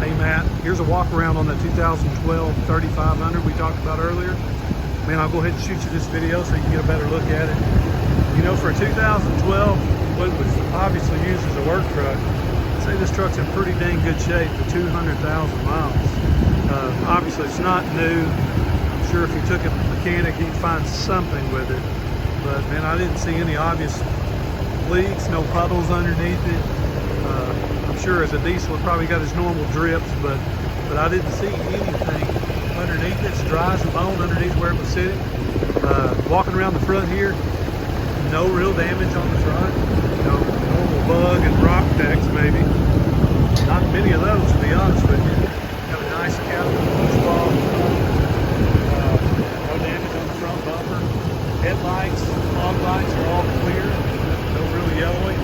Hey Matt, here's a walk around on the 2012 3500 we talked about earlier. Man, I'll go ahead and shoot you this video so you can get a better look at it. You know, for a 2012, what was obviously used as a work truck, I'd say this truck's in pretty dang good shape for 200,000 miles. Obviously it's not new. I'm sure if you took it to a mechanic, you'd find something with it. But man, I didn't see any obvious leaks, no puddles underneath it. I'm sure as a diesel it probably got its normal drips, but I didn't see anything underneath it. It's dry as a bone underneath where it was sitting. Walking around the front here, no real damage on the front. You know, normal bug and rock decks maybe. Not many of those, to be honest with you. Have a nice capital wall. No damage on the front bumper. Headlights, fog lights are all clear. No real yellowing.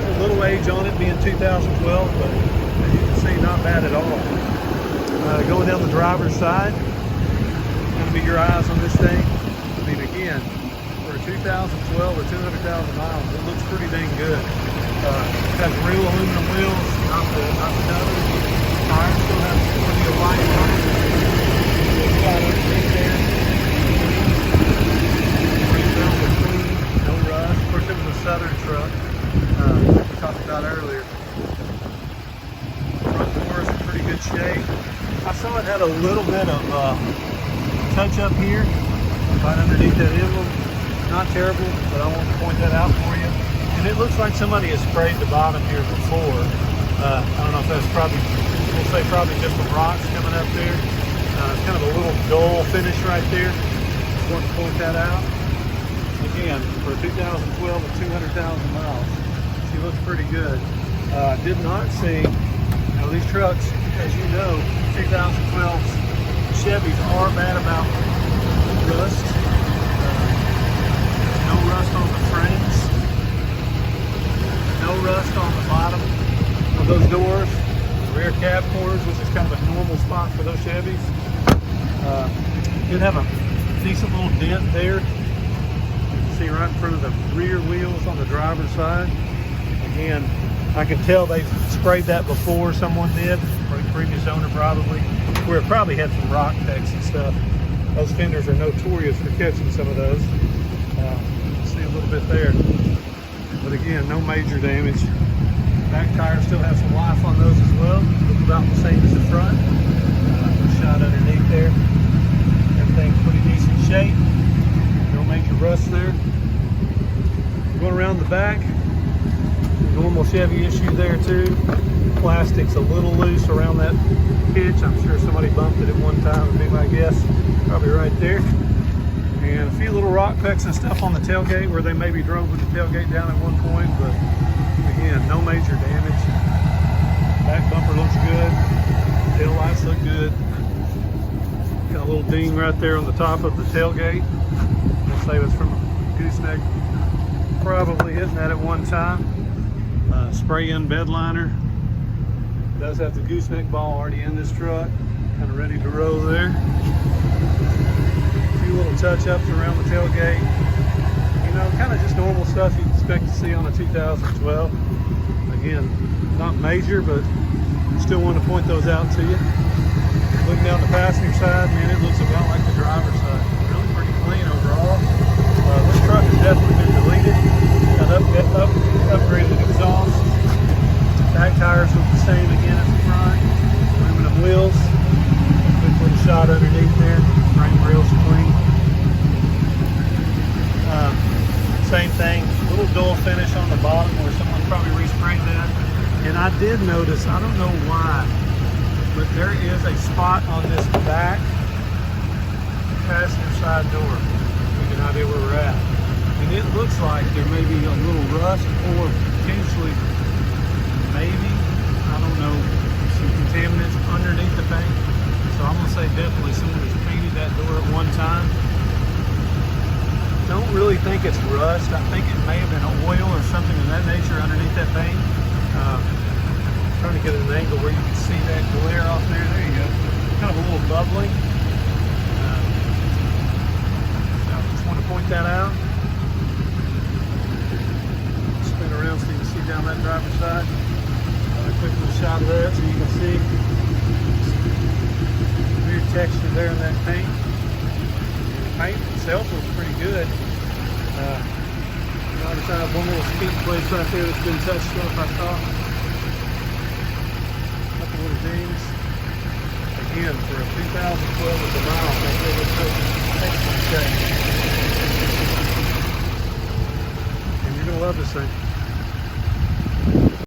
A little age on it, being 2012, but as you can see, not bad at all. Going down the driver's side, kind of be your eyes on this thing. I mean, again, for a 2012 or 200,000 miles, it looks pretty dang good. It has real aluminum wheels, not the others. Tires still have plenty of light on it. Got everything there. Green velvet clean, no rust. Of course, it was a Southern truck. Like we talked about earlier. Front doors in pretty good shape. I saw it had a little bit of touch up here, right underneath that emblem. Not terrible, but I want to point that out for you. And it looks like somebody has sprayed the bottom here before. I don't know if that's probably, we'll say probably just some rocks coming up there. It's kind of a little dull finish right there. Just want to point that out. Again, for 2012 with 200,000 miles. She looks pretty good. Did not see, you know, these trucks, as you know, 2012 Chevys are bad about rust. No rust on the frames. No rust on the bottom of those doors. Rear cab corners, which is kind of a normal spot for those Chevys. Did have a decent little dent there. See right in front of the rear wheels on the driver's side. Again, I can tell they sprayed that before, someone did, or the previous owner probably, where it probably had some rock decks and stuff. Those fenders are notorious for catching some of those. See a little bit there. But again, no major damage. Back tires still have some life on those as well. Look about the same as the front. Shot underneath there. Everything's pretty decent shape. No major rust there. Going around the back, normal Chevy issue there too. Plastic's a little loose around that hitch. I'm sure somebody bumped it at one time, would be my guess. Probably right there. And a few little rock pecks and stuff on the tailgate where they maybe drove with the tailgate down at one point, but again, no major damage. Back bumper looks good. Tail lights look good. Got a little ding right there on the top of the tailgate. Let's say it's from a gooseneck. Probably hitting that at one time. Spray-in bed liner. Does have the gooseneck ball already in this truck. Kind of ready to roll there. A few little touch-ups around the tailgate. You know, kind of just normal stuff you'd expect to see on a 2012. Again, not major, but still want to point those out to you. Looking down the passenger side, man, it looks about like the driver's side. Really pretty clean overall. This truck has definitely been deleted. Got upgraded exhaust. Back tires look the same again as the front. Aluminum wheels. Quick little shot underneath there. Frame rails clean. Same thing. Little dull finish on the bottom where someone probably resprayed that. And I did notice, I don't know why, but there is a spot on this back passenger side door. You get an idea where we're at. And it looks like there may be a little rust or potentially, maybe, I don't know, some contaminants underneath the paint. So I'm gonna say definitely someone has painted that door at one time. Don't really think it's rust. I think it may have been oil or something of that nature underneath that paint. Trying to get an angle where you can see that glare off there. There you go. Kind of a little bubbling. So I just want to point that out. Spin around so you can see down that driver's side. A quick little shot of that so you can see. texture there in that paint. And the paint itself looks pretty good. I just have one little speed place right there that's been touched up, I saw. Couple little dings. Again, for a 2012 with the miles, that little excellent shape. And you're gonna love this thing.